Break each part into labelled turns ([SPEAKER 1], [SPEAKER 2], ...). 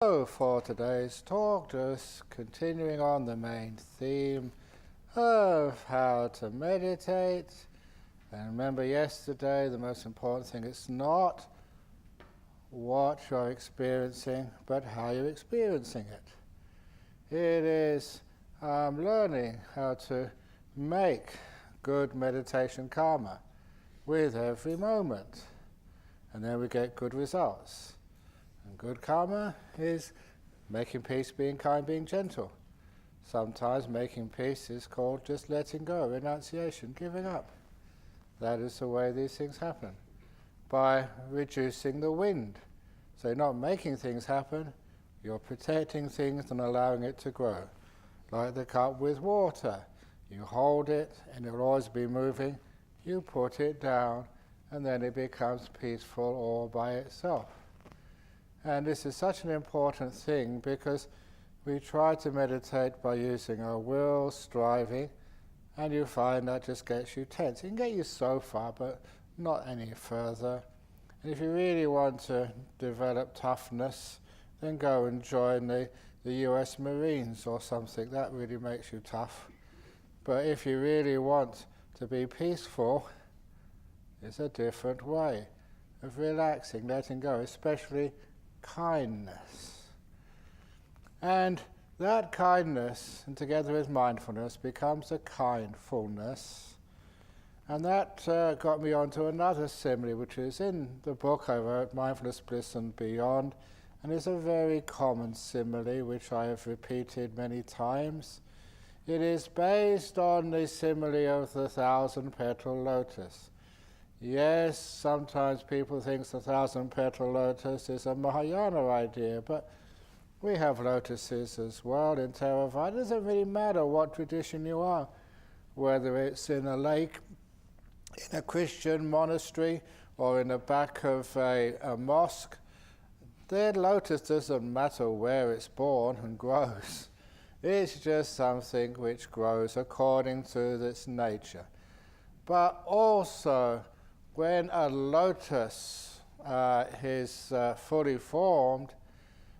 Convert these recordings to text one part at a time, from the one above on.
[SPEAKER 1] So for today's talk, just continuing on the main theme of how to meditate. And remember yesterday, the most important thing, it's not what you're experiencing, but how you're experiencing it. It is learning how to make good meditation karma with every moment. And then we get good results. And good karma is making peace, being kind, being gentle. Sometimes making peace is called just letting go, renunciation, giving up. That is the way these things happen. By reducing the wind. So you're not making things happen, you're protecting things and allowing it to grow. Like the cup with water. You hold it and it will always be moving. You put it down and then it becomes peaceful all by itself. And this is such an important thing because we try to meditate by using our will, striving, and you find that just gets you tense. It can get you so far, but not any further. And if you really want to develop toughness, then go and join the US Marines or something. That really makes you tough. But if you really want to be peaceful, it's a different way of relaxing, letting go, especially kindness. And that kindness, and together with mindfulness, becomes a kindfulness. And that got me onto another simile, which is in the book I wrote, Mindfulness, Bliss and Beyond, and it's a very common simile, which I have repeated many times. It is based on the simile of the 1,000-petal lotus. Yes, sometimes people think the 1,000-petal lotus is a Mahayana idea, but we have lotuses as well in Theravada. It doesn't really matter what tradition you are, whether it's in a lake, in a Christian monastery, or in the back of a mosque. The lotus doesn't matter where it's born and grows. It's just something which grows according to its nature. But also, when a lotus is fully formed,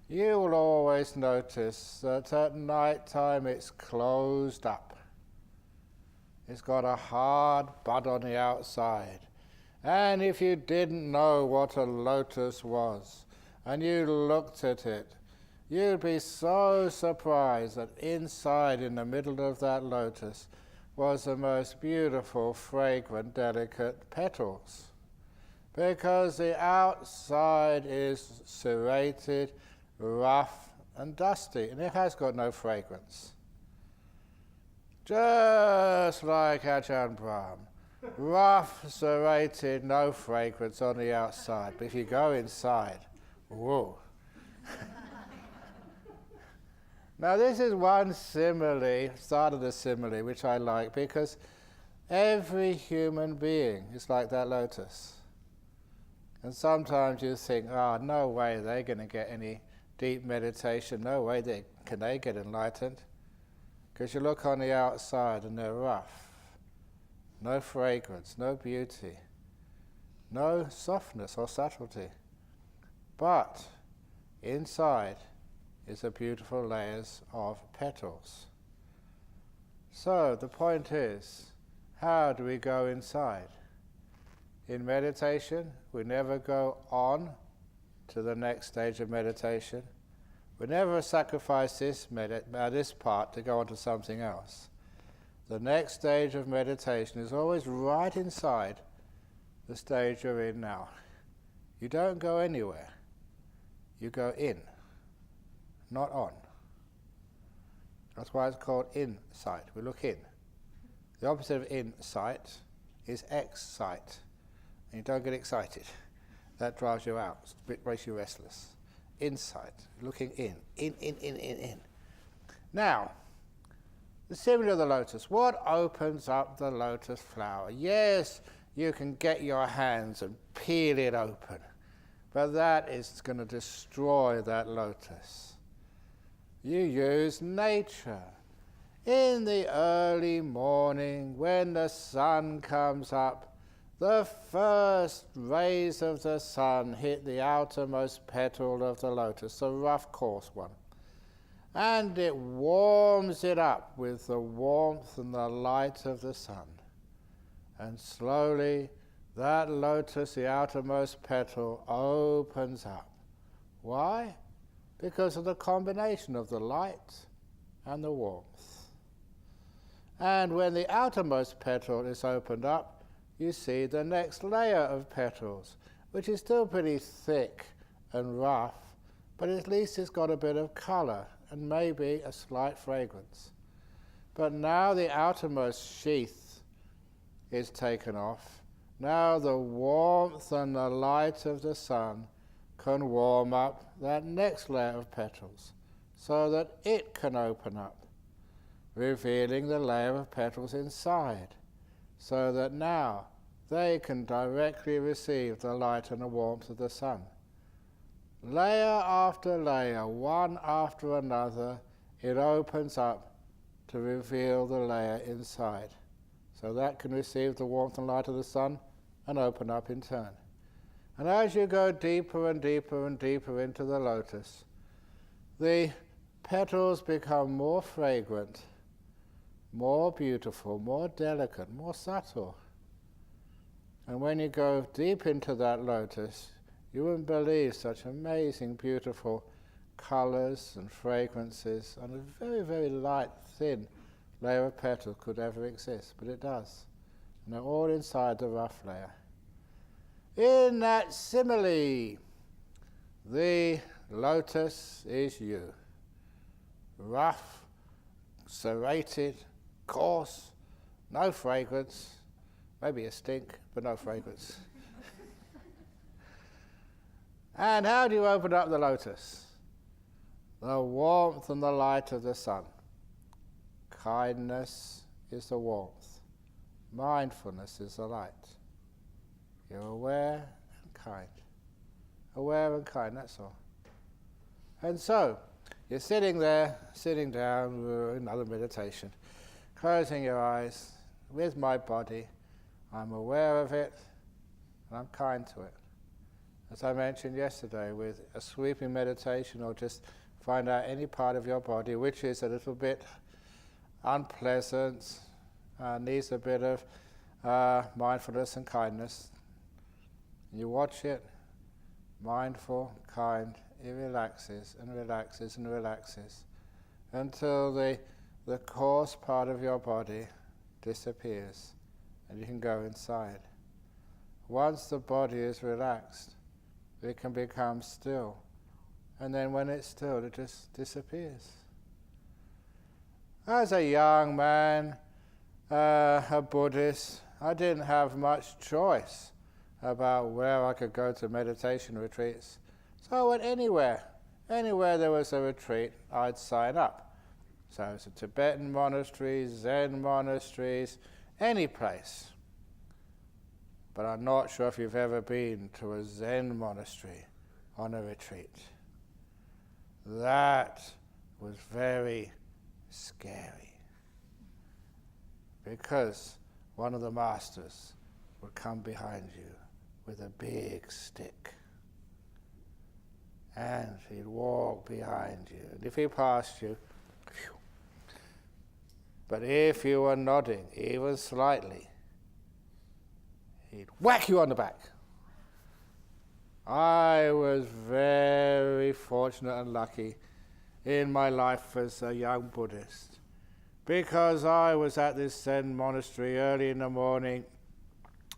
[SPEAKER 1] you will always notice that at night time it's closed up. It's got a hard bud on the outside. And if you didn't know what a lotus was, and you looked at it, you'd be so surprised that inside, in the middle of that lotus, was the most beautiful, fragrant, delicate petals. Because the outside is serrated, rough, and dusty, and it has got no fragrance. Just like Ajahn Brahm. Rough, serrated, no fragrance on the outside. But if you go inside, whoa. Now this is one simile, start of the simile, which I like, because every human being is like that lotus. And sometimes you think, no way they're going to get any deep meditation, no way can they get enlightened. Because you look on the outside and they're rough. No fragrance, no beauty, no softness or subtlety. But inside is the beautiful layers of petals. So the point is, how do we go inside? In meditation, we never go on to the next stage of meditation. We never sacrifice this part to go on to something else. The next stage of meditation is always right inside the stage you're in now. You don't go anywhere. You go in. Not on. That's why it's called insight. We look in. The opposite of insight is excite. And you don't get excited. That drives you out, makes you restless. Insight, looking in. In. Now, the simile of the lotus. What opens up the lotus flower? Yes, you can get your hands and peel it open. But that is going to destroy that lotus. You use nature. In the early morning, when the sun comes up, the first rays of the sun hit the outermost petal of the lotus, the rough, coarse one, and it warms it up with the warmth and the light of the sun. And slowly, that lotus, the outermost petal, opens up. Why? Because of the combination of the light and the warmth. And when the outermost petal is opened up, you see the next layer of petals, which is still pretty thick and rough, but at least it's got a bit of color and maybe a slight fragrance. But now the outermost sheath is taken off. Now the warmth and the light of the sun can warm up that next layer of petals so that it can open up, revealing the layer of petals inside, so that now they can directly receive the light and the warmth of the sun. Layer after layer, one after another, it opens up to reveal the layer inside, so that can receive the warmth and light of the sun and open up in turn. And as you go deeper and deeper and deeper into the lotus, the petals become more fragrant, more beautiful, more delicate, more subtle. And when you go deep into that lotus, you wouldn't believe such amazing, beautiful colors and fragrances on a very, very light, thin layer of petals could ever exist, but it does. And they're all inside the rough layer. In that simile, the lotus is you. Rough, serrated, coarse, no fragrance, maybe a stink, but no fragrance. And how do you open up the lotus? The warmth and the light of the sun. Kindness is the warmth. Mindfulness is the light. You're aware and kind. Aware and kind, that's all. And so, you're sitting there, sitting down, another meditation, closing your eyes, with my body, I'm aware of it, and I'm kind to it. As I mentioned yesterday, with a sweeping meditation, or just find out any part of your body which is a little bit unpleasant, needs a bit of mindfulness and kindness. You watch it, mindful, kind, it relaxes and relaxes and relaxes until the coarse part of your body disappears and you can go inside. Once the body is relaxed, it can become still, and then when it's still, it just disappears. As a young man, a Buddhist, I didn't have much choice about where I could go to meditation retreats. So I went anywhere. Anywhere there was a retreat, I'd sign up. So it was a Tibetan monasteries, Zen monasteries, any place. But I'm not sure if you've ever been to a Zen monastery on a retreat. That was very scary, because one of the masters would come behind you with a big stick, and he'd walk behind you, and if he passed you, phew. But if you were nodding even slightly, he'd whack you on the back. I was very fortunate and lucky in my life as a young Buddhist, because I was at this Zen monastery early in the morning,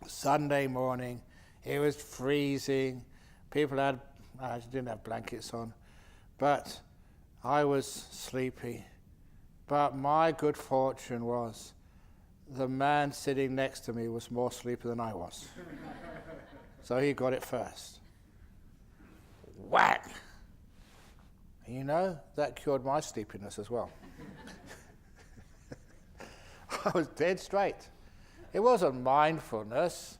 [SPEAKER 1] Sunday morning. It was freezing. People didn't have blankets on, but I was sleepy. But my good fortune was the man sitting next to me was more sleepy than I was. So he got it first. Whack! You know, that cured my sleepiness as well. I was dead straight. It wasn't mindfulness.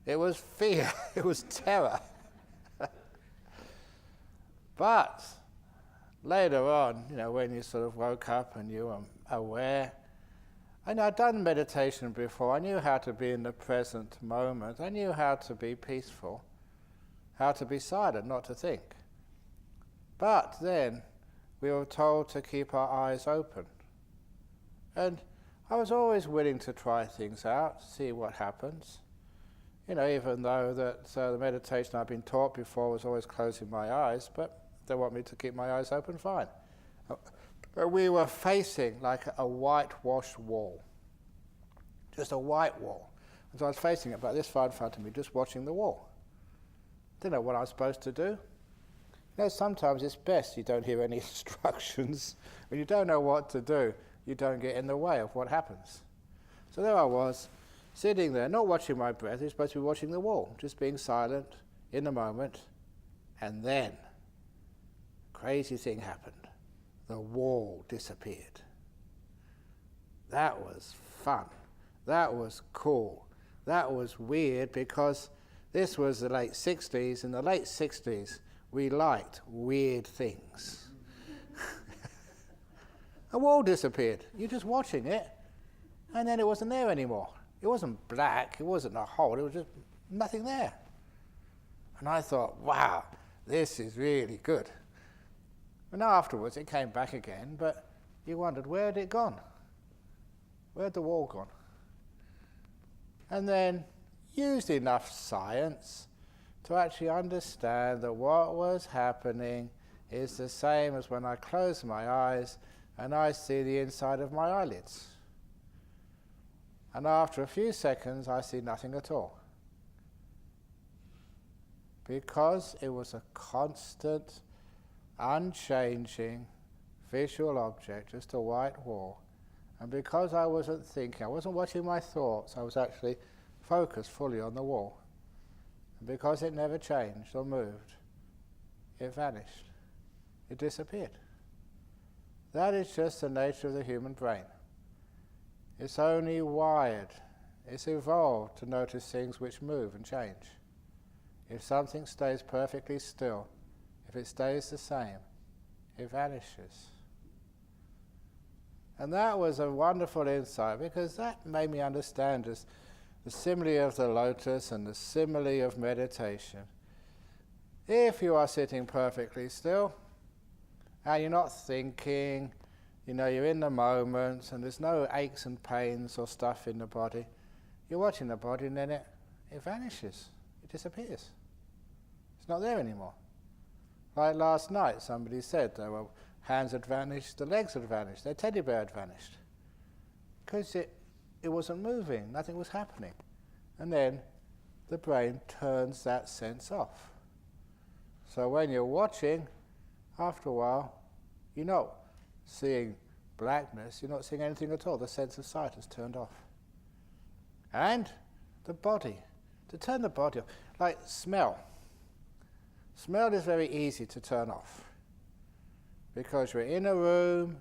[SPEAKER 1] It was fear. It was terror. But later on, when you sort of woke up and you were aware, I'd done meditation before. I knew how to be in the present moment. I knew how to be peaceful, how to be silent, not to think. But then we were told to keep our eyes open. And I was always willing to try things out, see what happens. Even though that the meditation I've been taught before was always closing my eyes, but they want me to keep my eyes open, fine. But we were facing like a whitewashed wall. Just a white wall. And so I was facing it about this far in front of me, just watching the wall. Didn't know what I was supposed to do. Sometimes it's best you don't hear any instructions. When you don't know what to do, you don't get in the way of what happens. So there I was, sitting there, not watching my breath, you're supposed to be watching the wall, just being silent in the moment. And then, crazy thing happened. The wall disappeared. That was fun. That was cool. That was weird because this was the late 60s. In the late 60s, we liked weird things. The wall disappeared. You're just watching it, and then it wasn't there anymore. It wasn't black. It wasn't a hole. It was just nothing there. And I thought, wow, this is really good. And afterwards, it came back again, but you wondered, where had it gone? Where had the wall gone? And then used enough science to actually understand that what was happening is the same as when I close my eyes and I see the inside of my eyelids. And after a few seconds, I see nothing at all. Because it was a constant, unchanging visual object, just a white wall. And because I wasn't thinking, I wasn't watching my thoughts, I was actually focused fully on the wall. And because it never changed or moved, it vanished. It disappeared. That is just the nature of the human brain. It's only wired, it's evolved to notice things which move and change. If something stays perfectly still, if it stays the same, it vanishes. And that was a wonderful insight because that made me understand the simile of the lotus and the simile of meditation. If you are sitting perfectly still, and you're not thinking, you're in the moment, and there's no aches and pains or stuff in the body, you're watching the body and then it vanishes, it disappears. It's not there anymore. Like last night, somebody said their hands had vanished, the legs had vanished, their teddy bear had vanished. Because it wasn't moving, nothing was happening. And then the brain turns that sense off. So when you're watching, after a while, you're not seeing blackness, you're not seeing anything at all. The sense of sight has turned off. And the body, to turn the body off, like smell. Smell is very easy to turn off because you're in a room,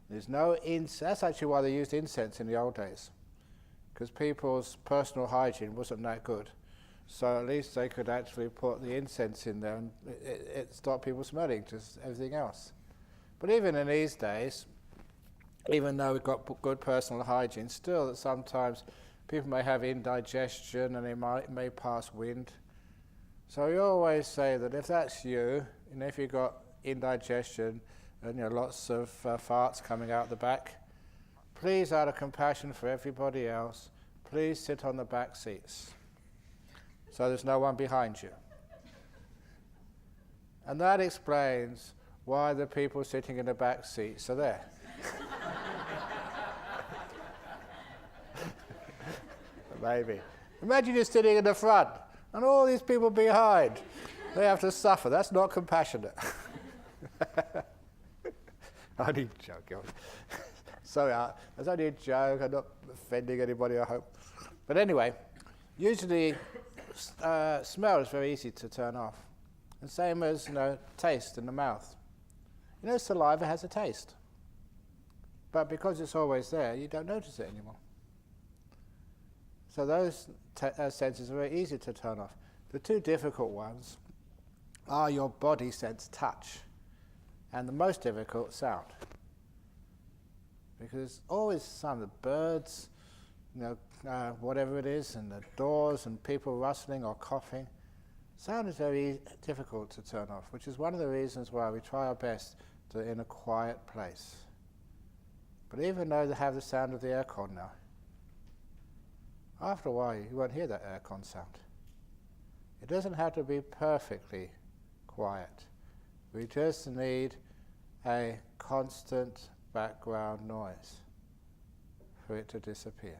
[SPEAKER 1] there's no incense. That's actually why they used incense in the old days, because people's personal hygiene wasn't that good. So at least they could actually put the incense in there and it stopped people smelling, just everything else. But even in these days, even though we've got good personal hygiene, still that sometimes people may have indigestion and they may pass wind. So we always say that if that's you, and if you've got indigestion and lots of farts coming out the back, please, out of compassion for everybody else, please sit on the back seats so there's no one behind you. And that explains why the people sitting in the back seats are there. Maybe. Imagine you're sitting in the front and all these people behind. They have to suffer. That's not compassionate. I need a joke. Sorry, that's only a joke. I'm not offending anybody, I hope. But anyway, usually smell is very easy to turn off. The same as taste in the mouth. Saliva has a taste. But because it's always there, you don't notice it anymore. So those senses are very easy to turn off. The two difficult ones are your body sense touch and the most difficult sound. because it's always some of the birds, whatever it is, and the doors and people rustling or coughing. Sound is very difficult to turn off, which is one of the reasons why we try our best to in a quiet place. But even though they have the sound of the aircon now, after a while you won't hear that aircon sound. It doesn't have to be perfectly quiet. We just need a constant background noise for it to disappear.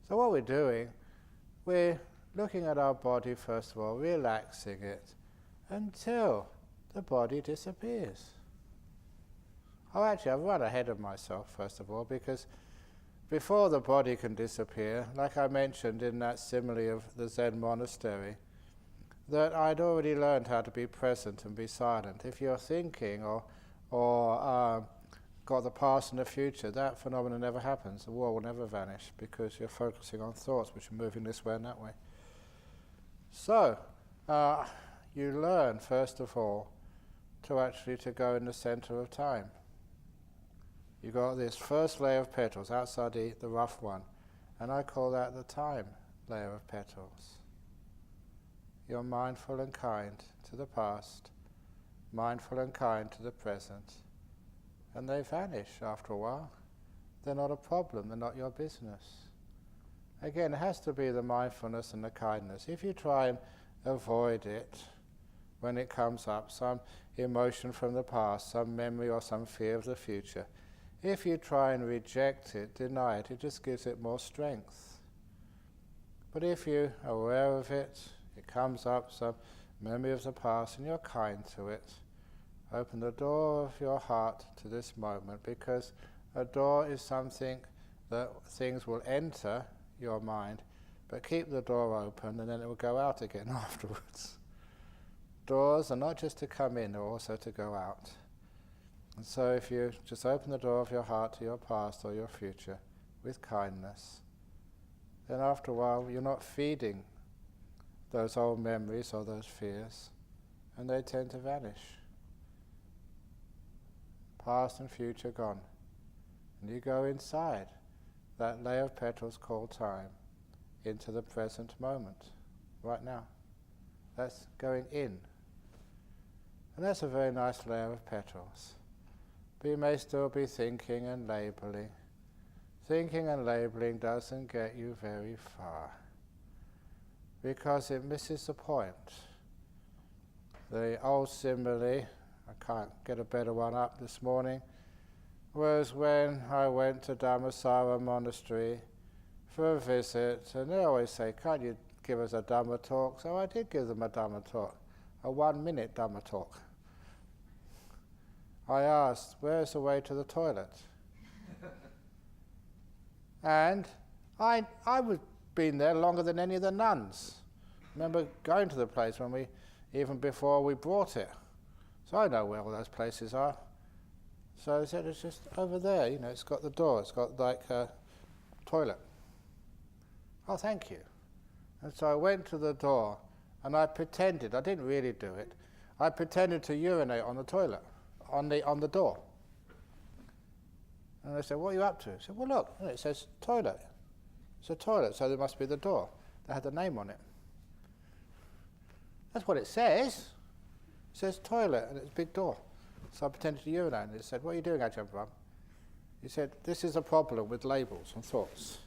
[SPEAKER 1] So what we're doing, we're looking at our body first of all, relaxing it until the body disappears. Oh, actually, I've run ahead of myself first of all, because before the body can disappear, like I mentioned in that simile of the Zen monastery, that I'd already learned how to be present and be silent. If you're thinking or got the past and the future, that phenomenon never happens. The war will never vanish because you're focusing on thoughts which are moving this way and that way. So, you learn, first of all, to go in the center of time. You got this first layer of petals outside the rough one, and I call that the time layer of petals. You're mindful and kind to the past, mindful and kind to the present, and they vanish after a while. They're not a problem, they're not your business. Again, it has to be the mindfulness and the kindness. If you try and avoid it when it comes up, some emotion from the past, some memory or some fear of the future, if you try and reject it, deny it, it just gives it more strength. But if you are aware of it, it comes up, some memory of the past, and you're kind to it, open the door of your heart to this moment, because a door is something that things will enter your mind, but keep the door open and then it will go out again afterwards. Doors are not just to come in, they're also to go out. And so if you just open the door of your heart to your past or your future with kindness, then after a while you're not feeding those old memories or those fears, and they tend to vanish. Past and future gone. And you go inside that layer of petals called time into the present moment, right now. That's going in. And that's a very nice layer of petals. But you may still be thinking and labeling. Thinking and labeling doesn't get you very far, because it misses the point. The old simile, I can't get a better one up this morning, was when I went to Dhammasara monastery for a visit, and they always say, can't you give us a Dhamma talk? So I did give them a Dhamma talk, a 1-minute Dhamma talk. I asked, where's the way to the toilet? And I was been there longer than any of the nuns. Remember going to the place even before we brought it. So I know where all those places are. So I said, it's just over there, it's got the door, it's got like a toilet. Oh, thank you. And so I went to the door and I pretended, I didn't really do it, I pretended to urinate on the toilet, on the door. And they said, what are you up to? I said, well look, it says toilet. It's a toilet, so there must be the door. They had the name on it. That's what it says. It says toilet and it's a big door. So I pretended to urinate and it said, what are you doing, Ajahn Brahm? He said, this is a problem with labels and thoughts.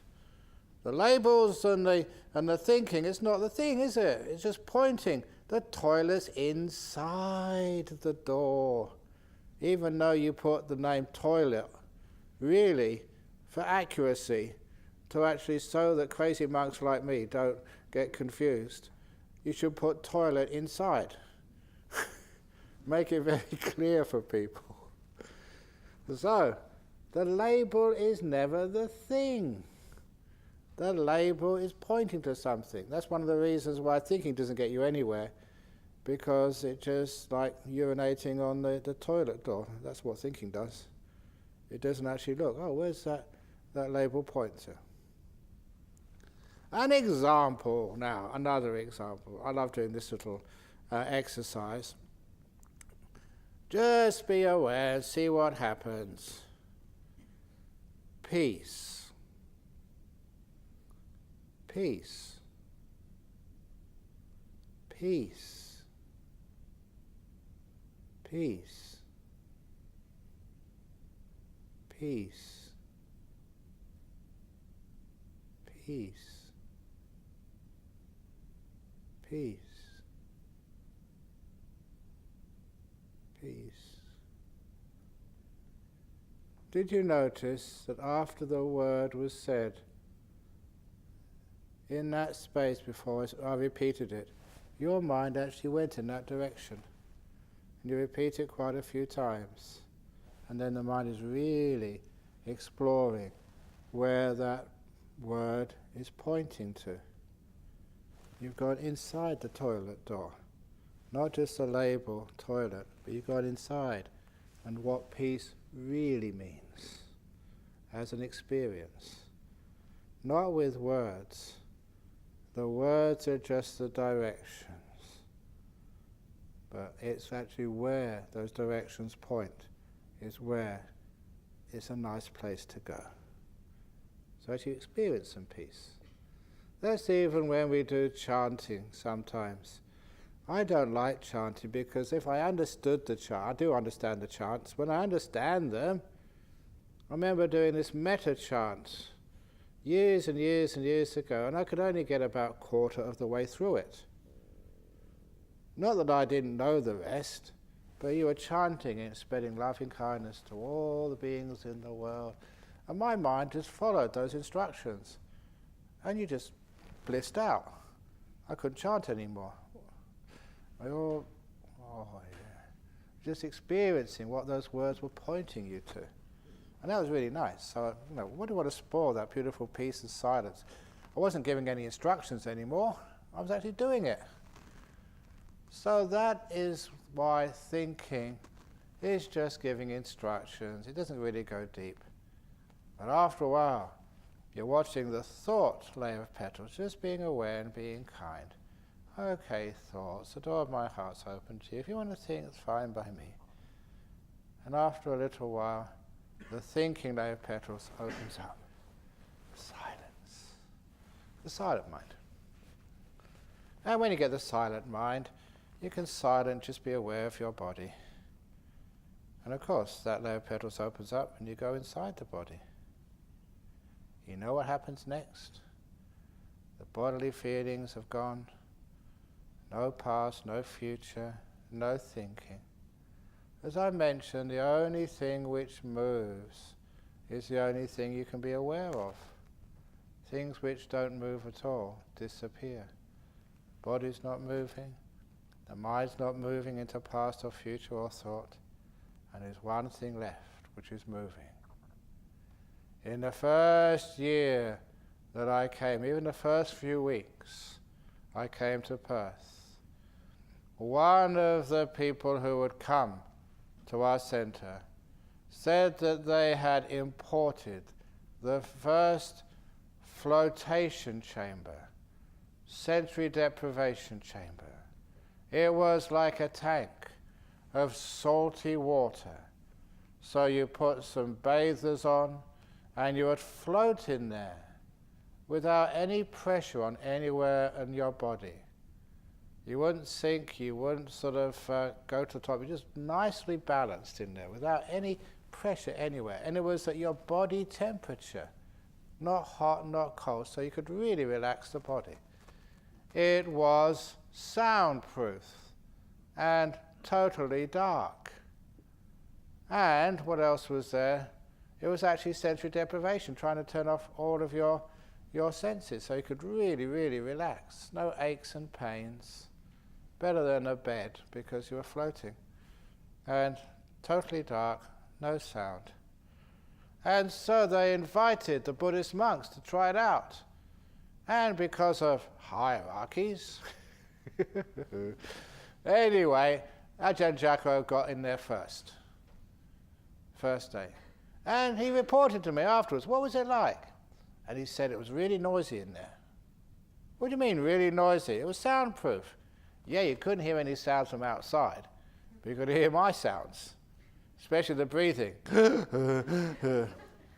[SPEAKER 1] The labels and the thinking, it's not the thing, is it? It's just pointing. The toilet's inside the door. Even though you put the name toilet, really, for accuracy, to actually so that crazy monks like me don't get confused, you should put toilet inside. Make it very clear for people. So, the label is never the thing. The label is pointing to something. That's one of the reasons why thinking doesn't get you anywhere, because it's just like urinating on the toilet door. That's what thinking does. It doesn't actually look, where's that label point to? An example now, another example. I love doing this little exercise. Just be aware, see what happens. peace, peace, peace, peace, peace, peace, peace, peace. Did you notice that after the word was said, in that space before I repeated it, your mind actually went in that direction? And you repeat it quite a few times. And then the mind is really exploring where that word is pointing to. You've gone inside the toilet door. Not just the label, toilet, but you've gone inside. And what peace really means as an experience. Not with words. The words are just the directions. But it's actually where those directions point is where it's a nice place to go. So actually experience some peace. That's even when we do chanting sometimes. I don't like chanting because if I understood the chant, I do understand the chants, when I understand them, I remember doing this metta chant years and years and years ago, and I could only get about a quarter of the way through it. Not that I didn't know the rest, but you were chanting it, spreading loving kindness to all the beings in the world. And my mind just followed those instructions. And you just blissed out. I couldn't chant anymore. Just experiencing what those words were pointing you to. And that was really nice. So, what do I want to spoil that beautiful peace and silence? I wasn't giving any instructions anymore. I was actually doing it. So that is why thinking is just giving instructions. It doesn't really go deep. But after a while, you're watching the thought layer of petals, just being aware and being kind. Okay, thoughts, the door of my heart's open to you. If you want to think, it's fine by me. And after a little while, the thinking layer of petals opens up. Silence. The silent mind. And when you get the silent mind, you can silent, just be aware of your body. And of course, that layer of petals opens up and you go inside the body. You know what happens next? The bodily feelings have gone. No past, no future, no thinking. As I mentioned, the only thing which moves is the only thing you can be aware of. Things which don't move at all disappear. Body's not moving, the mind's not moving into past or future or thought, and there's one thing left which is moving. In the first year that I came, even the first few weeks I came to Perth, one of the people who would come to our centre said that they had imported the first flotation chamber, sensory deprivation chamber. It was like a tank of salty water. So you put some bathers on and you would float in there without any pressure on anywhere in your body. You wouldn't sink, you wouldn't sort of go to the top. You're just nicely balanced in there without any pressure anywhere. And it was at your body temperature, not hot, not cold, so you could really relax the body. It was soundproof and totally dark. And what else was there? It was actually sensory deprivation, trying to turn off all of your senses so you could really, really relax. No aches and pains. Better than a bed because you were floating. And totally dark, no sound. And so they invited the Buddhist monks to try it out. And because of hierarchies, anyway, Ajahn got in there first day. And he reported to me afterwards, what was it like? And he said it was really noisy in there. What do you mean, really noisy? It was soundproof. Yeah, you couldn't hear any sounds from outside, but you could hear my sounds, especially the breathing.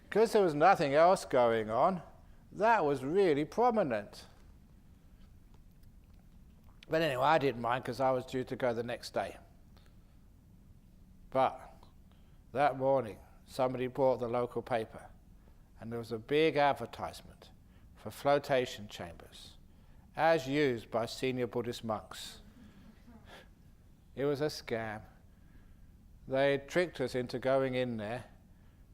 [SPEAKER 1] because there was nothing else going on, that was really prominent. But anyway, I didn't mind because I was due to go the next day. But that morning, somebody brought the local paper, and there was a big advertisement for flotation chambers, as used by senior Buddhist monks. It was a scam. They tricked us into going in there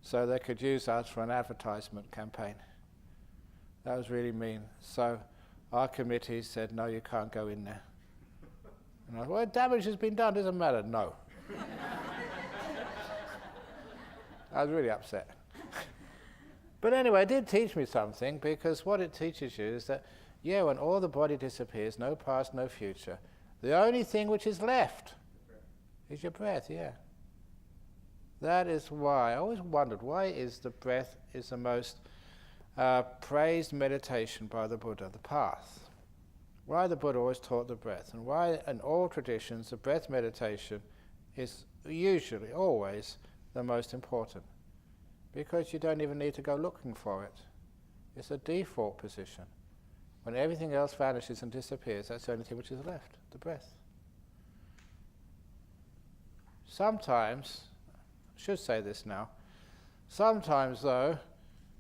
[SPEAKER 1] so they could use us for an advertisement campaign. That was really mean. So our committee said, no, you can't go in there. And I said, well, damage has been done, doesn't matter. No. I was really upset. But anyway, it did teach me something, because what it teaches you is that, yeah, when all the body disappears, no past, no future, the only thing which is left is your breath, yeah. That is why, I always wondered, why is the breath is the most praised meditation by the Buddha, the path? Why the Buddha always taught the breath, and why in all traditions the breath meditation is usually, always, the most important. Because you don't even need to go looking for it. It's a default position. When everything else vanishes and disappears, that's the only thing which is left, the breath. Sometimes, I should say this now, sometimes though,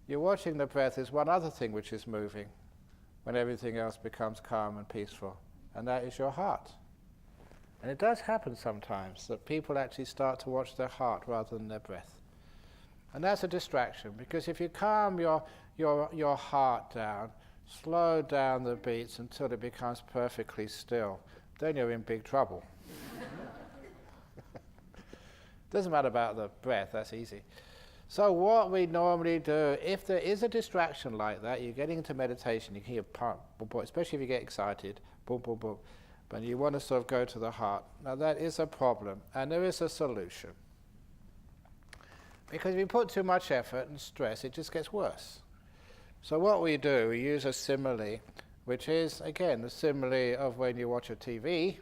[SPEAKER 1] you're watching the breath is one other thing which is moving when everything else becomes calm and peaceful, and that is your heart. And it does happen sometimes that people actually start to watch their heart rather than their breath. And that's a distraction, because if you calm your heart down, slow down the beats until it becomes perfectly still, then you're in big trouble. Doesn't matter about the breath, that's easy. So what we normally do, if there is a distraction like that, you're getting into meditation, you can hear pump, boom, boom, especially if you get excited, boom, boom, boom, but you want to sort of go to the heart. Now that is a problem, and there is a solution. Because if you put too much effort and stress, it just gets worse. So what we do, we use a simile, which is, again, the simile of when you watch a TV.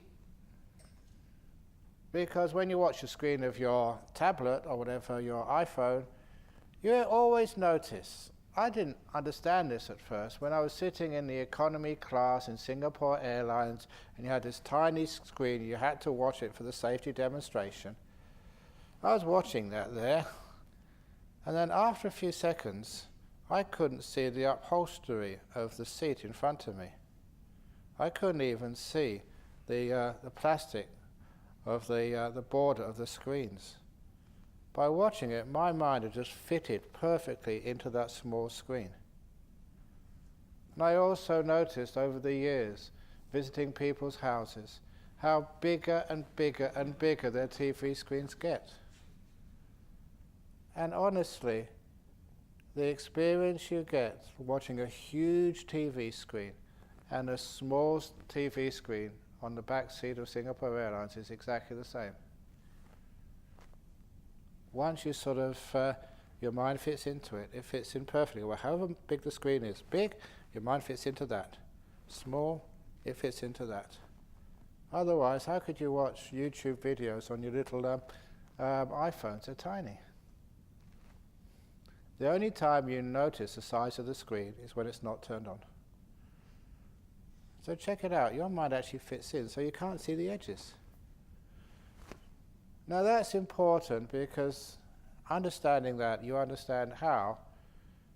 [SPEAKER 1] Because when you watch the screen of your tablet or whatever, your iPhone, you always notice, I didn't understand this at first, when I was sitting in the economy class in Singapore Airlines and you had this tiny screen, you had to watch it for the safety demonstration. I was watching that there, and then after a few seconds, I couldn't see the upholstery of the seat in front of me. I couldn't even see the plastic of the border of the screens. By watching it, my mind had just fitted perfectly into that small screen. And I also noticed over the years, visiting people's houses, how bigger and bigger and bigger their TV screens get. And honestly, the experience you get watching a huge TV screen and a small TV screen on the back seat of Singapore Airlines is exactly the same. Once you sort of, your mind fits into it, it fits in perfectly. Well, however big the screen is, big, your mind fits into that. Small, it fits into that. Otherwise, how could you watch YouTube videos on your little iPhones? They're tiny. The only time you notice the size of the screen is when it's not turned on. So check it out, your mind actually fits in, so you can't see the edges. Now that's important because understanding that, you understand how,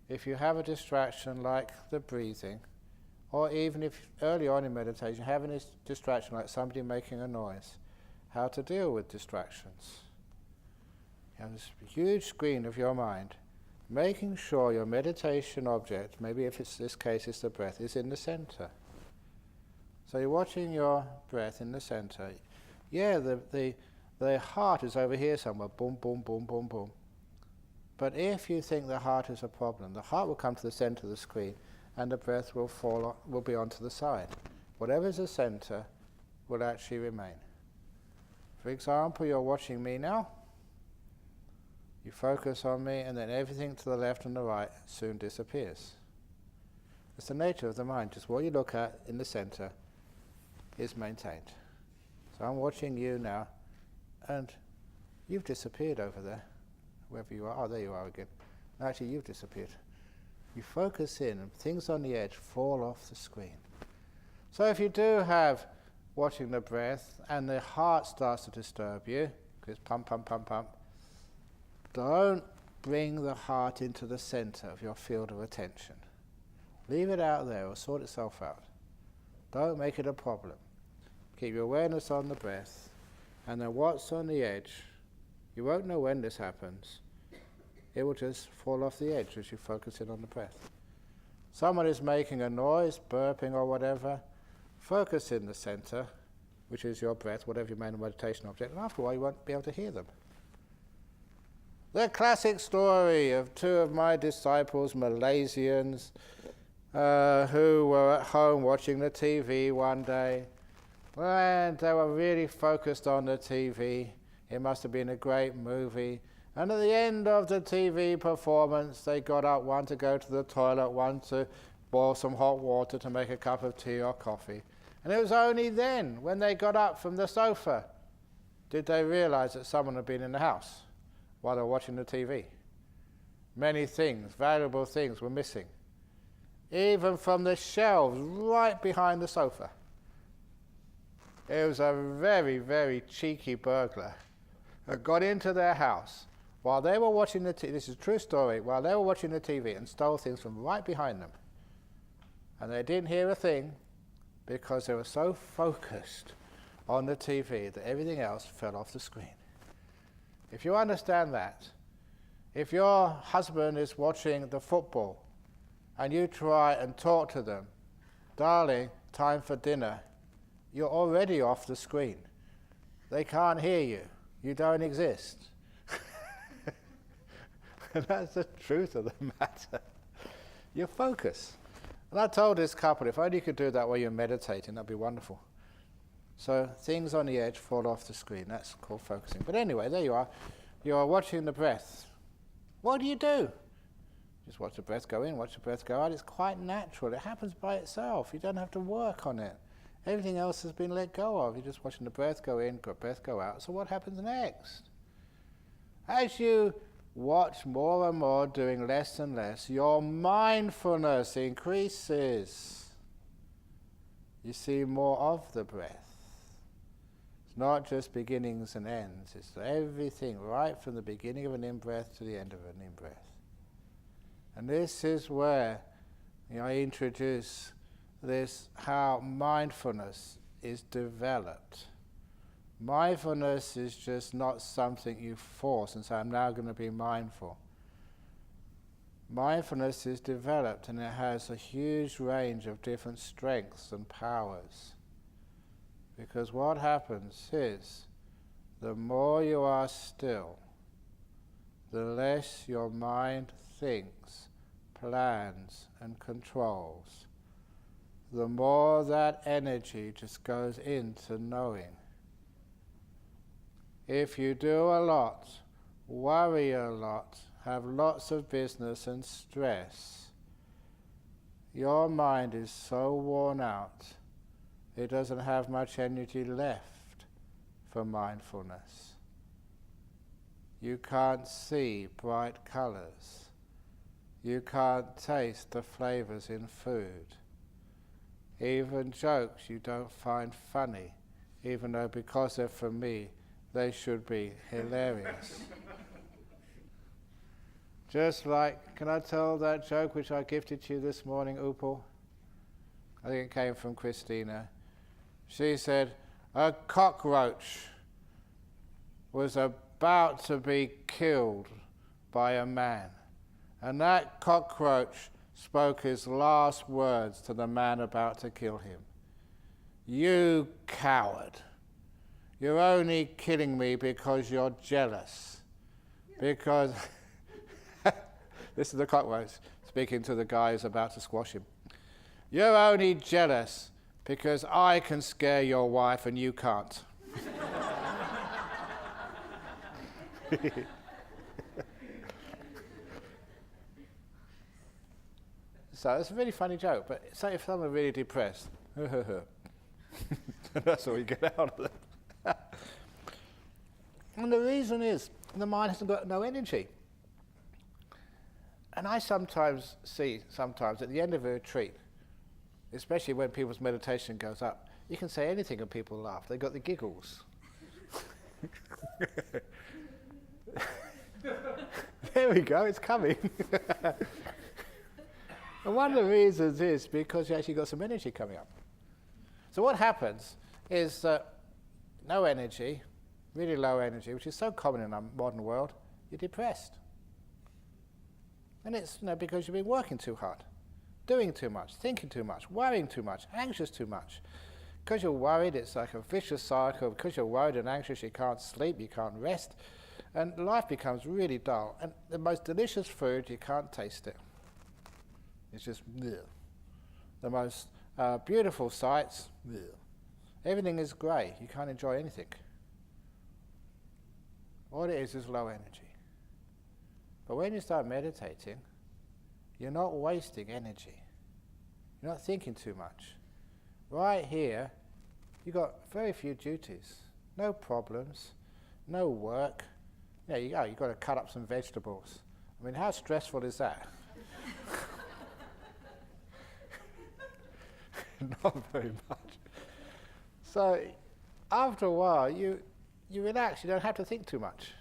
[SPEAKER 1] if you have a distraction like the breathing, or even if early on in meditation, having a distraction like somebody making a noise, how to deal with distractions. You have this huge screen of your mind, making sure your meditation object, maybe if it's this case it's the breath, is in the center. So you're watching your breath in the center. Yeah, the heart is over here somewhere, boom, boom, boom, boom, boom. But if you think the heart is a problem, the heart will come to the center of the screen and the breath will be onto the side. Whatever's the center will actually remain. For example, you're watching me now. You focus on me and then everything to the left and the right soon disappears. It's the nature of the mind, just what you look at in the center is maintained. So I'm watching you now, and you've disappeared over there, wherever you are. Oh, there you are again. Actually, you've disappeared. You focus in and things on the edge fall off the screen. So if you do have watching the breath and the heart starts to disturb you, because pump, pump, pump, pump, don't bring the heart into the center of your field of attention. Leave it out there, or sort itself out. Don't make it a problem. Keep your awareness on the breath, and then what's on the edge, you won't know when this happens. It will just fall off the edge as you focus in on the breath. Someone is making a noise, burping or whatever, focus in the center, which is your breath, whatever your main meditation object, and after a while you won't be able to hear them. The classic story of two of my disciples, Malaysians, who were at home watching the TV one day, and they were really focused on the TV. It must have been a great movie. And at the end of the TV performance, they got up, one to go to the toilet, one to boil some hot water to make a cup of tea or coffee. And it was only then, when they got up from the sofa, did they realize that someone had been in the house while they were watching the TV. Many things, valuable things, were missing. Even from the shelves right behind the sofa. It was a very, very cheeky burglar that got into their house while they were watching the TV, this is a true story, while they were watching the TV and stole things from right behind them. And they didn't hear a thing because they were so focused on the TV that everything else fell off the screen. If you understand that, if your husband is watching the football and you try and talk to them, darling, time for dinner, you're already off the screen. They can't hear you. You don't exist. And that's the truth of the matter. You focus. And I told this couple, if only you could do that while you're meditating, that'd be wonderful. So things on the edge fall off the screen. That's called focusing. But anyway, there you are. You are watching the breath. What do? Just watch the breath go in, watch the breath go out. It's quite natural. It happens by itself. You don't have to work on it. Everything else has been let go of. You're just watching the breath go in, breath go out. So what happens next? As you watch more and more, doing less and less, your mindfulness increases. You see more of the breath. It's not just beginnings and ends. It's everything, right from the beginning of an in-breath to the end of an in-breath. And this is where I introduce this, how mindfulness is developed. Mindfulness is just not something you force and say, I'm now going to be mindful. Mindfulness is developed and it has a huge range of different strengths and powers. Because what happens is, the more you are still, the less your mind thinks, plans, and controls. The more that energy just goes into knowing. If you do a lot, worry a lot, have lots of business and stress, your mind is so worn out, it doesn't have much energy left for mindfulness. You can't see bright colors. You can't taste the flavors in food. Even jokes you don't find funny, even though because they're from me, they should be hilarious. Just like, can I tell that joke which I gifted to you this morning, Upal? I think it came from Christina. She said, a cockroach was about to be killed by a man. And that cockroach spoke his last words to the man about to kill him. You coward. You're only killing me because you're jealous. Because, this is the cockroach speaking to the guy who's about to squash him. You're only jealous because I can scare your wife and you can't. So it's a really funny joke, but say if someone's really depressed, that's all you get out of it. And the reason is the mind hasn't got no energy. And I sometimes see, at the end of a retreat, especially when people's meditation goes up, you can say anything and people laugh. They've got the giggles. There we go, it's coming. And one of the reasons is because you actually got some energy coming up. So what happens is that no energy, really low energy, which is so common in our modern world, you're depressed. And it's because you've been working too hard, doing too much, thinking too much, worrying too much, anxious too much. Because you're worried, it's like a vicious cycle. Because you're worried and anxious, you can't sleep, you can't rest, and life becomes really dull. And the most delicious food, you can't taste it. It's just bleh. The most beautiful sights, bleh. Everything is grey. You can't enjoy anything. All it is low energy. But when you start meditating, you're not wasting energy. You're not thinking too much. Right here, you've got very few duties, no problems, no work. You've got to cut up some vegetables. I mean, how stressful is that? Not very much. So, after a while, you relax. You don't have to think too much.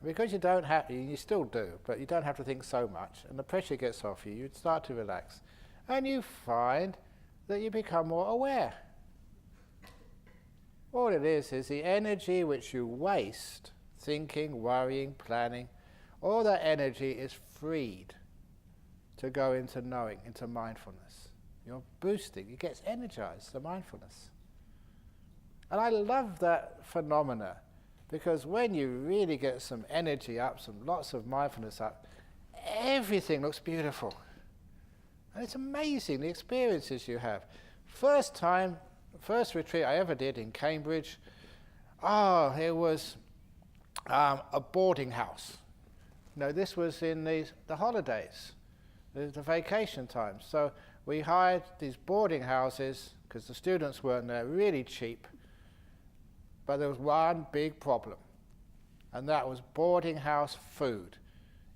[SPEAKER 1] Because you don't have to, you still do, but you don't have to think so much, and the pressure gets off you, you start to relax. And you find that you become more aware. All it is the energy which you waste, thinking, worrying, planning, all that energy is freed to go into knowing, into mindfulness. You're boosting, it gets energized, the mindfulness. And I love that phenomena, because when you really get some energy up, lots of mindfulness up, everything looks beautiful. And it's amazing the experiences you have. First retreat I ever did in Cambridge, it was a boarding house. This was in the holidays, the vacation time. So we hired these boarding houses, because the students weren't there, really cheap. But there was one big problem, and that was boarding house food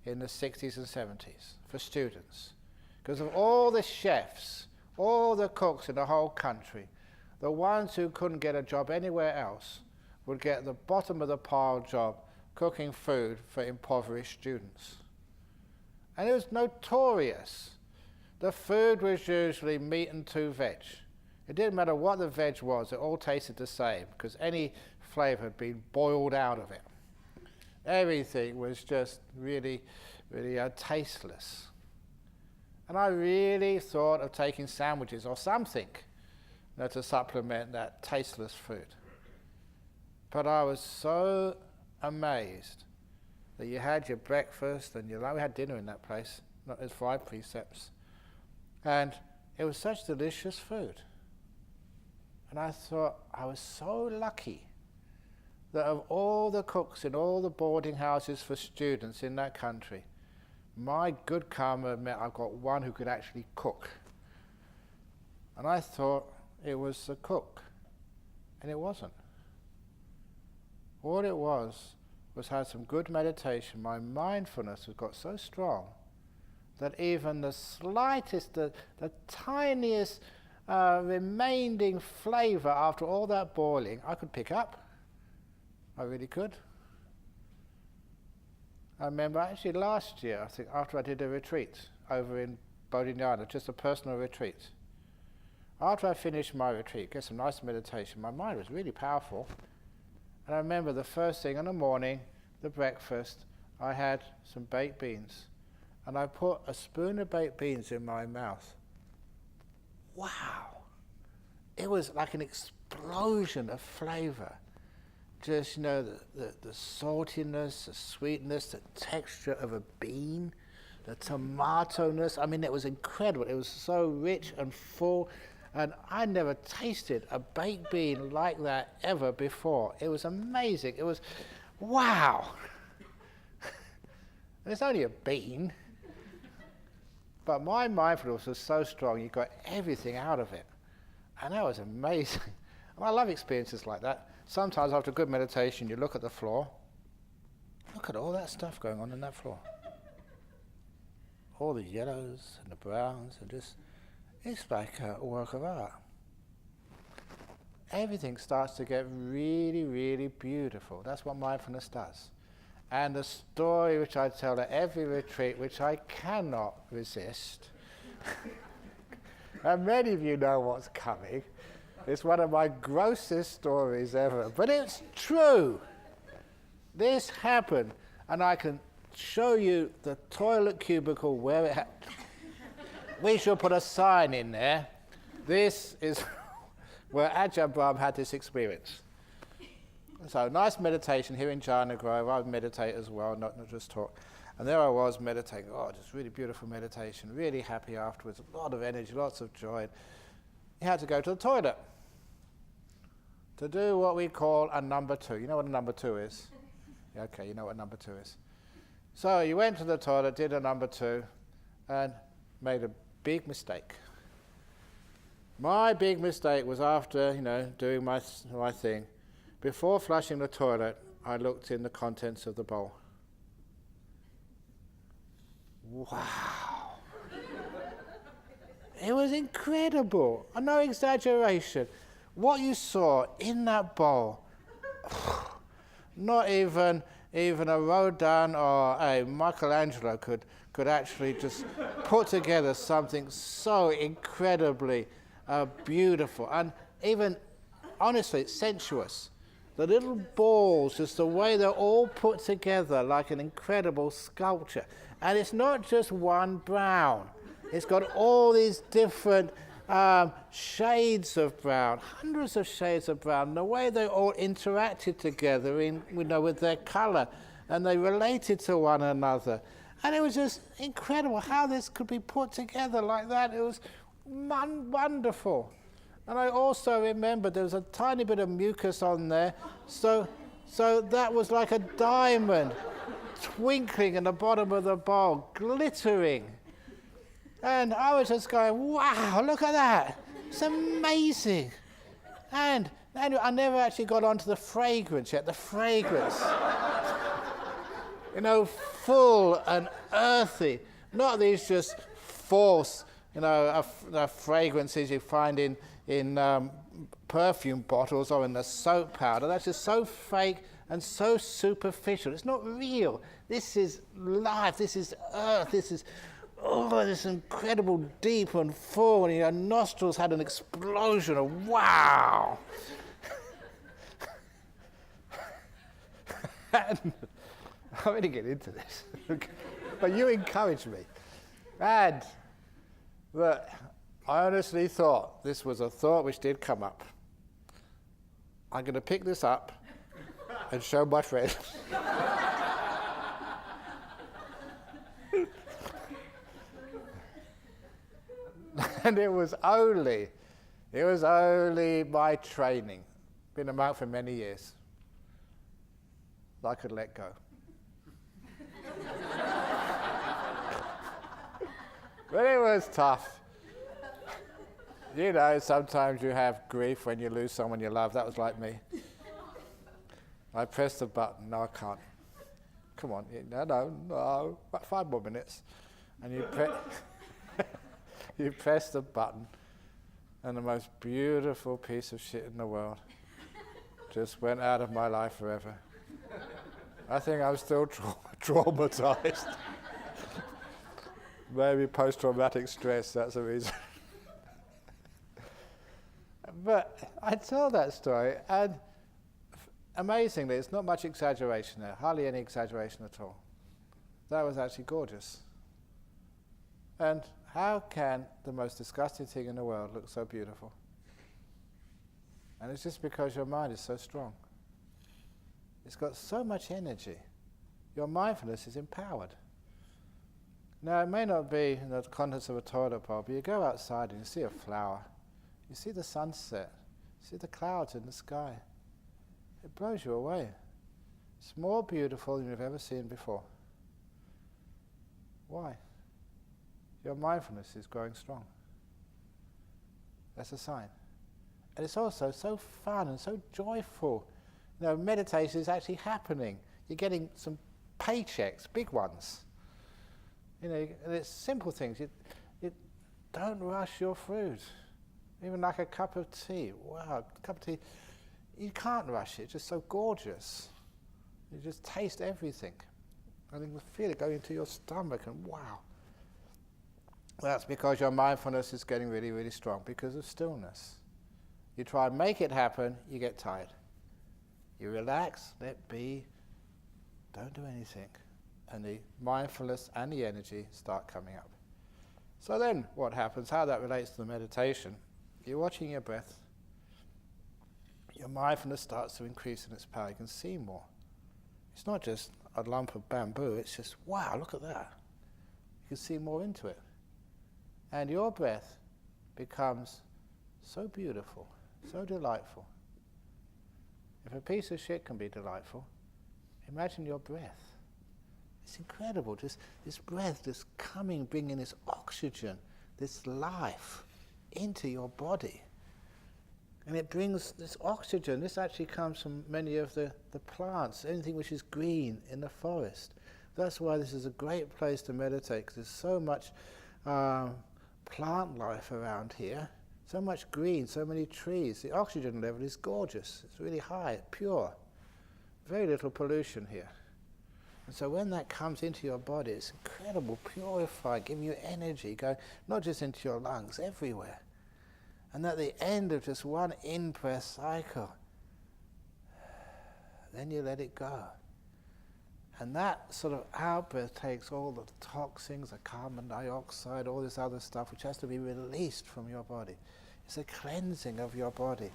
[SPEAKER 1] in the 60s and 70s for students. Because of all the chefs, all the cooks in the whole country, the ones who couldn't get a job anywhere else would get the bottom of the pile job cooking food for impoverished students. And it was notorious. The food was usually meat and 2 veg. It didn't matter what the veg was, it all tasted the same, because any flavour had been boiled out of it. Everything was just really, really tasteless. And I really thought of taking sandwiches or something to supplement that tasteless food. But I was so amazed that you had your breakfast and we had dinner in that place, not as 5 precepts, and it was such delicious food. And I thought I was so lucky that of all the cooks in all the boarding houses for students in that country, my good karma meant I've got one who could actually cook. And I thought it was the cook, and it wasn't. All it was had some good meditation. My mindfulness has got so strong that even the slightest, the tiniest remaining flavour after all that boiling, I could pick up. I really could. I remember actually last year, I think, after I did a retreat over in Bodhinyana, just a personal retreat. After I finished my retreat, get some nice meditation, my mind was really powerful. And I remember the first thing in the morning, the breakfast, I had some baked beans. And I put a spoon of baked beans in my mouth. Wow! It was like an explosion of flavour. Just, the saltiness, the sweetness, the texture of a bean, the tomato-ness. I mean, it was incredible. It was so rich and full. And I never tasted a baked bean like that ever before. It was amazing. It was, wow! And it's only a bean. But my mindfulness was so strong, you got everything out of it. And that was amazing. And I love experiences like that. Sometimes after good meditation, you look at the floor. Look at all that stuff going on in that floor. all the yellows and the browns, and just, it's like a work of art. Everything starts to get really, really beautiful. That's what mindfulness does. And the story which I tell at every retreat, which I cannot resist, and many of you know what's coming, it's one of my grossest stories ever, but it's true. This happened, and I can show you the toilet cubicle where it happened. We should put a sign in there. This is where Ajahn had this experience. So nice meditation here in Jhana Grove. I meditate as well, not just talk. And there I was meditating. Oh, just really beautiful meditation. Really happy afterwards. A lot of energy, lots of joy. You had to go to the toilet to do what we call a number two. You know what a number two is? Yeah, okay, you know what a number two is. So you went to the toilet, did a number two, and made a big mistake. My big mistake was after, doing my thing. Before flushing the toilet, I looked in the contents of the bowl. Wow. It was incredible. No exaggeration. What you saw in that bowl, not even a Rodin or a Michelangelo could actually just put together something so incredibly beautiful and even, honestly, sensuous. The little balls, just the way they're all put together like an incredible sculpture. And it's not just one brown. It's got all these different shades of brown, hundreds of shades of brown. The way they all interacted together with their color, and they related to one another. And it was just incredible how this could be put together like that. It was wonderful. And I also remember there was a tiny bit of mucus on there, so that was like a diamond twinkling in the bottom of the bowl, glittering. And I was just going, wow, look at that. It's amazing. And I never actually got onto the fragrance yet. The fragrance, full and earthy. Not these just false, fragrances you find in perfume bottles or in the soap powder. That's just so fake and so superficial. It's not real. This is life. This is earth. This is this incredible deep and full, and your nostrils had an explosion of wow. And I'm going to get into this, but you encouraged me. And I honestly thought this was a thought which did come up. I'm going to pick this up and show my friends. And it was only my training, been a monk for many years, that I could let go. But it was tough. Sometimes you have grief when you lose someone you love. That was like me. I pressed the button. No, I can't. Come on. No. About 5 more minutes. And you press the button, and the most beautiful piece of shit in the world just went out of my life forever. I think I'm still traumatized. Maybe post-traumatic stress, that's the reason. But I tell that story, and amazingly, it's not much exaggeration there, hardly any exaggeration at all. That was actually gorgeous. And how can the most disgusting thing in the world look so beautiful? And it's just because your mind is so strong. It's got so much energy. Your mindfulness is empowered. Now, it may not be in the contents of a toilet bowl, but you go outside and you see a flower. You see the sunset. You see the clouds in the sky. It blows you away. It's more beautiful than you've ever seen before. Why? Your mindfulness is growing strong. That's a sign. And it's also so fun and so joyful. Meditation is actually happening. You're getting some paychecks, big ones. And it's simple things. You don't rush your food. Even like a cup of tea. Wow, a cup of tea, you can't rush it. It's just so gorgeous. You just taste everything. And you can feel it going into your stomach, and wow. That's because your mindfulness is getting really, really strong because of stillness. You try and make it happen, you get tired. You relax, let be, don't do anything. And the mindfulness and the energy start coming up. So then what happens, how that relates to the meditation, you're watching your breath, your mindfulness starts to increase in its power, you can see more. It's not just a lump of bamboo, it's just, wow, look at that. You can see more into it. And your breath becomes so beautiful, so delightful. If a piece of shit can be delightful, imagine your breath. It's incredible, just this breath just coming, bringing this oxygen, this life into your body. And it brings this oxygen, this actually comes from many of the plants, anything which is green in the forest. That's why this is a great place to meditate, because there's so much plant life around here, so much green, so many trees. The oxygen level is gorgeous, it's really high, pure, very little pollution here. And so when that comes into your body, it's incredible, purifying, giving you energy, going not just into your lungs, everywhere. And at the end of just one in-breath cycle, then you let it go. And that sort of out-breath takes all the toxins, the carbon dioxide, all this other stuff which has to be released from your body. It's a cleansing of your body.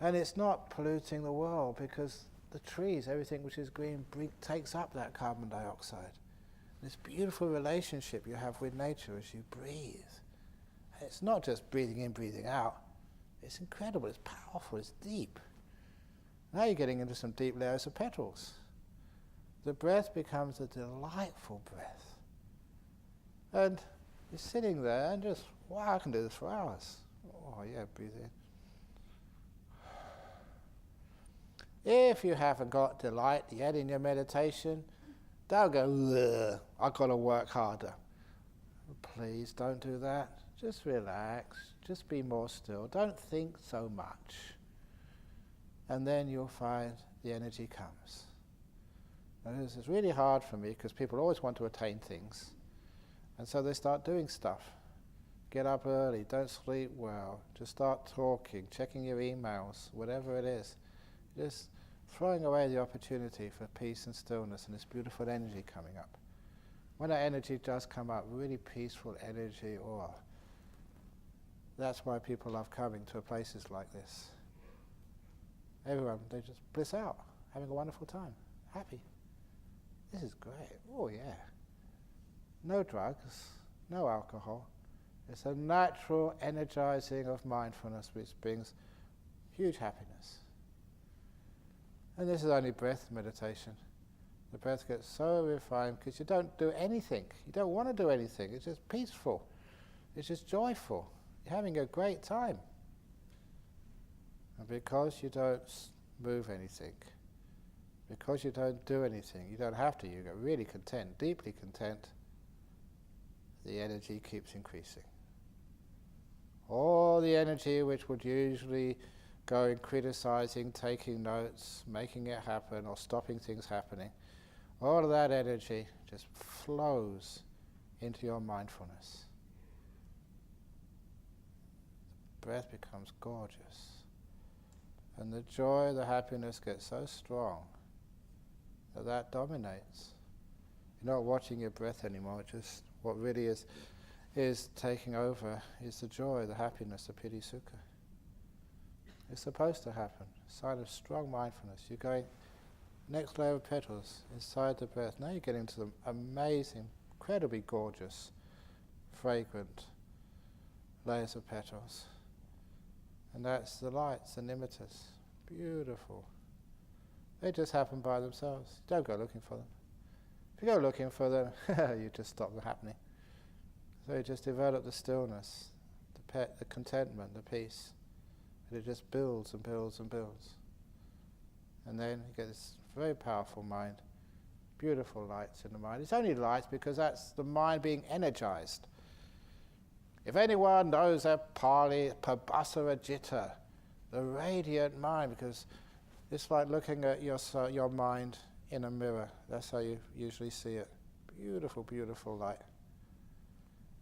[SPEAKER 1] And it's not polluting the world because the trees, everything which is green, takes up that carbon dioxide. This beautiful relationship you have with nature as you breathe. It's not just breathing in, breathing out. It's incredible, it's powerful, it's deep. Now you're getting into some deep layers of petals. The breath becomes a delightful breath. And you're sitting there and just, wow, I can do this for hours. Oh yeah, breathe in. If you haven't got delight yet in your meditation, don't go, I've got to work harder. Please don't do that. Just relax, just be more still. Don't think so much. And then you'll find the energy comes. And this is really hard for me because people always want to attain things. And so they start doing stuff. Get up early, don't sleep well, just start talking, checking your emails, whatever it is. Just throwing away the opportunity for peace and stillness and this beautiful energy coming up. When that energy does come up, really peaceful energy, that's why people love coming to places like this. Everyone, they just bliss out, having a wonderful time, happy. This is great, oh yeah. No drugs, no alcohol. It's a natural energizing of mindfulness which brings huge happiness. And this is only breath meditation. The breath gets so refined because you don't do anything. You don't want to do anything. It's just peaceful. It's just joyful. You're having a great time. And because you don't move anything, because you don't do anything, you don't have to, you get really content, deeply content, the energy keeps increasing. All the energy which would usually go in criticizing, taking notes, making it happen, or stopping things happening, all of that energy just flows into your mindfulness. The breath becomes gorgeous. And the joy, the happiness gets so strong that dominates. You're not watching your breath anymore, just what really is taking over is the joy, the happiness, the piti sukha. It's supposed to happen. Sign of strong mindfulness. You're going next layer of petals inside the breath. Now you're getting to the amazing, incredibly gorgeous, fragrant layers of petals. And that's the lights, the nimittas. Beautiful. They just happen by themselves. Don't go looking for them. If you go looking for them, you just stop them happening. So you just develop the stillness, the contentment, the peace. And it just builds and builds and builds. And then you get this very powerful mind Beautiful lights in the mind. It's only lights because that's the mind being energized. If anyone knows that Pali, Pabhasarajita, the radiant mind, because it's like looking at your mind in a mirror. That's how you usually see it. Beautiful, beautiful light.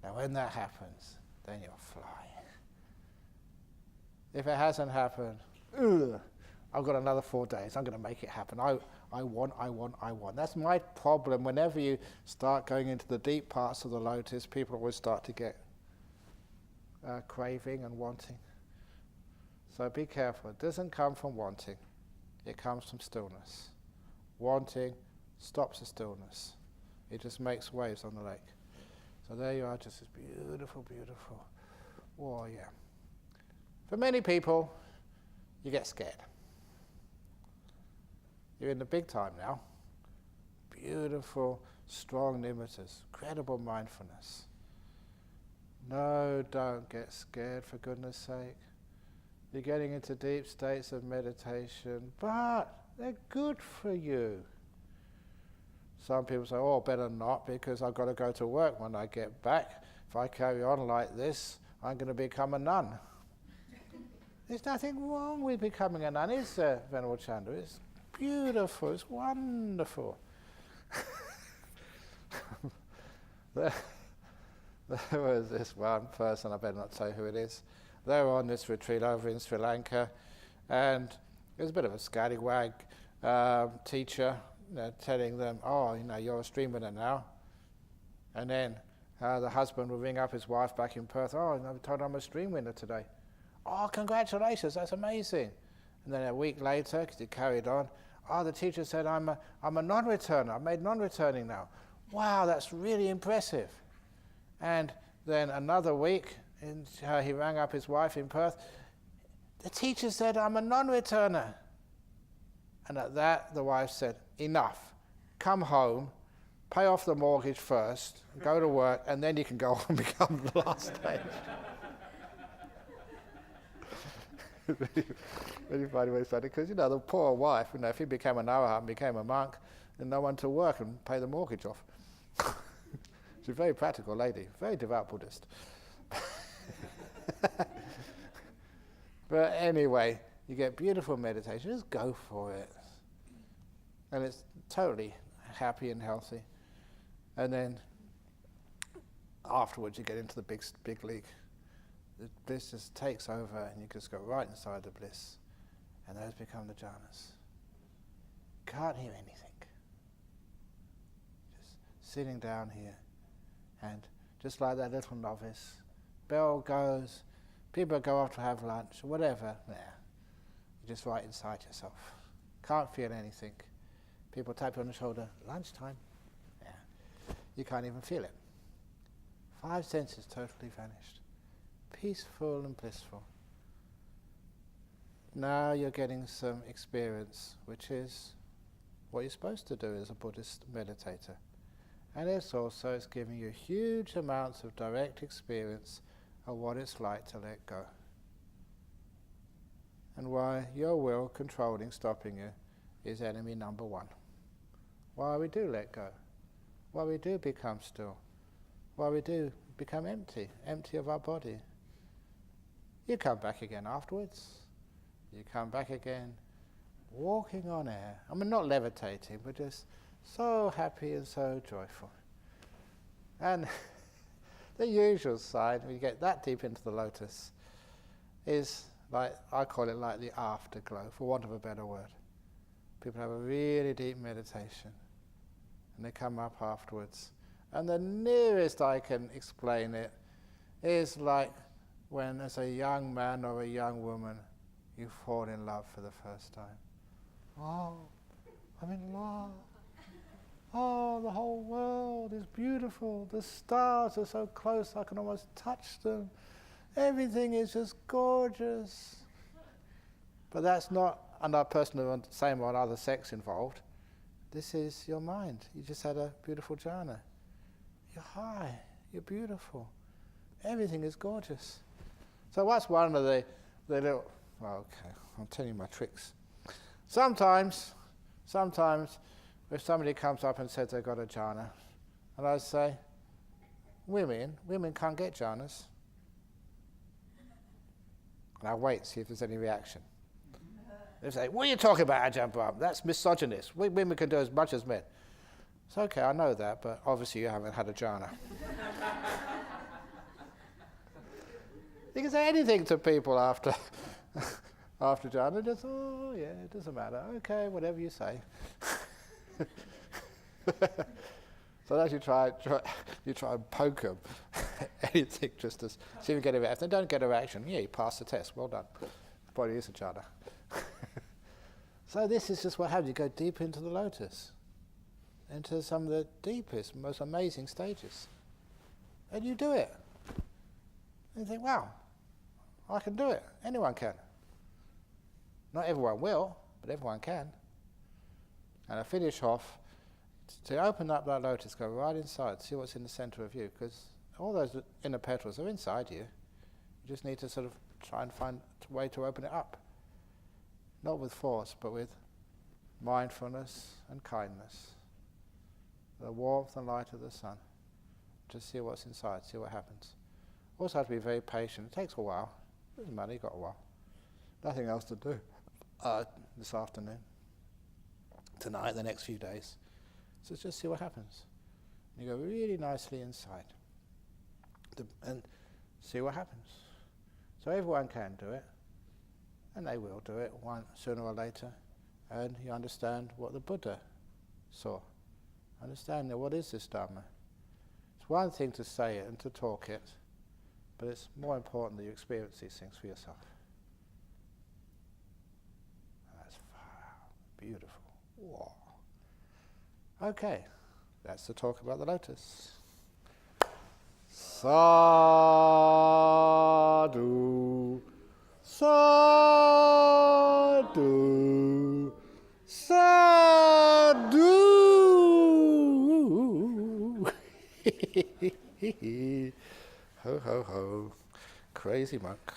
[SPEAKER 1] And when that happens, then you're flying. If it hasn't happened, I've got another 4 days. I'm going to make it happen. I want. That's my problem. Whenever you start going into the deep parts of the lotus, people always start to get craving and wanting. So be careful. It doesn't come from wanting. It comes from stillness. Wanting stops the stillness. It just makes waves on the lake. So there you are, just this beautiful, beautiful warrior. For many people, you get scared. You're in the big time now. Beautiful, strong nimittas, credible mindfulness. No, don't get scared, for goodness sake. You're getting into deep states of meditation, but they're good for you. Some people say, oh, better not, because I've got to go to work when I get back. If I carry on like this, I'm going to become a nun. There's nothing wrong with becoming a nun, is there, Venerable Chandra? It's beautiful, it's wonderful. There was this one person, I better not say who it is. They were on this retreat over in Sri Lanka, and it was a bit of a scallywag teacher, telling them, oh, you're a stream winner now. And then the husband would ring up his wife back in Perth, oh, I'm told I'm a stream winner today. Oh, congratulations, that's amazing. And then a week later, because he carried on, oh, the teacher said, I'm a non-returner. I made non-returning now. Wow, that's really impressive. And then another week, he rang up his wife in Perth. The teacher said, I'm a non-returner. And at that, the wife said, enough. Come home, pay off the mortgage first, go to work, and then you can go on and become the last stage. Really funny way to say it, because the poor wife, if he became an arhat and became a monk, then no one to work and pay the mortgage off. She's a very practical lady, very devout Buddhist. But anyway, you get beautiful meditation, just go for it. And it's totally happy and healthy. And then afterwards you get into the big league. The bliss just takes over and you just go right inside the bliss. And those become the jhanas. Can't hear anything. Just sitting down here. And just like that little novice, bell goes, people go off to have lunch, or whatever, you're just right inside yourself. Can't feel anything. People tap you on the shoulder, lunchtime. You can't even feel it. 5 senses totally vanished. Peaceful and blissful. Now you're getting some experience, which is what you're supposed to do as a Buddhist meditator. And it's giving you huge amounts of direct experience of what it's like to let go. And why your will controlling, stopping you, is enemy number 1. Why we do let go. Why we do become still. Why we do become empty of our body. You come back again afterwards. You come back again walking on air. I mean, not levitating, but just so happy and so joyful. And the usual side, when you get that deep into the lotus, is like, I call it like the afterglow, for want of a better word. People have a really deep meditation, and they come up afterwards. And the nearest I can explain it is like when, as a young man or a young woman, you fall in love for the first time. Oh, I'm in love. Oh, the whole world is beautiful. The stars are so close I can almost touch them. Everything is just gorgeous. But that's not another person of the same or other sex involved. This is your mind. You just had a beautiful jhana. You're high. You're beautiful. Everything is gorgeous. So what's one of the little... Okay, I'm telling you my tricks. Sometimes if somebody comes up and says they've got a jhana, and I say, women can't get jhanas. And I wait to see if there's any reaction. They say, what are you talking about, Ajahn? That's misogynist. Women can do as much as men. It's okay, I know that, but obviously you haven't had a jhana. You can say anything to people after jhana, just, oh yeah, it doesn't matter. Okay, whatever you say. So as you try and poke them, anything just to see if you get a reaction. If they don't get a reaction, yeah, you pass the test, well done. Body is a jhana. So this is just what happens. You go deep into the lotus, into some of the deepest, most amazing stages. And you do it. And you think, wow, I can do it. Anyone can. Not everyone will, but everyone can. And I finish off, to open up that lotus, go right inside, see what's in the center of you, because all those inner petals are inside you. You just need to sort of try and find a way to open it up. Not with force, but with mindfulness and kindness. The warmth and light of the sun. Just see what's inside, see what happens. Also have to be very patient. It takes a while. Doesn't matter, you've got a while. Nothing else to do this afternoon, tonight, the next few days. So just see what happens. You go really nicely inside and see what happens. So everyone can do it, and they will do it sooner or later. And you understand what the Buddha saw. Understand that what is this Dharma? It's one thing to say it and to talk it, but it's more important that you experience these things for yourself. That's far out. Beautiful. Whoa. Okay, that's the talk about the lotus. Sadhu, sadhu, sadhu. Ho, ho, ho. Crazy monk.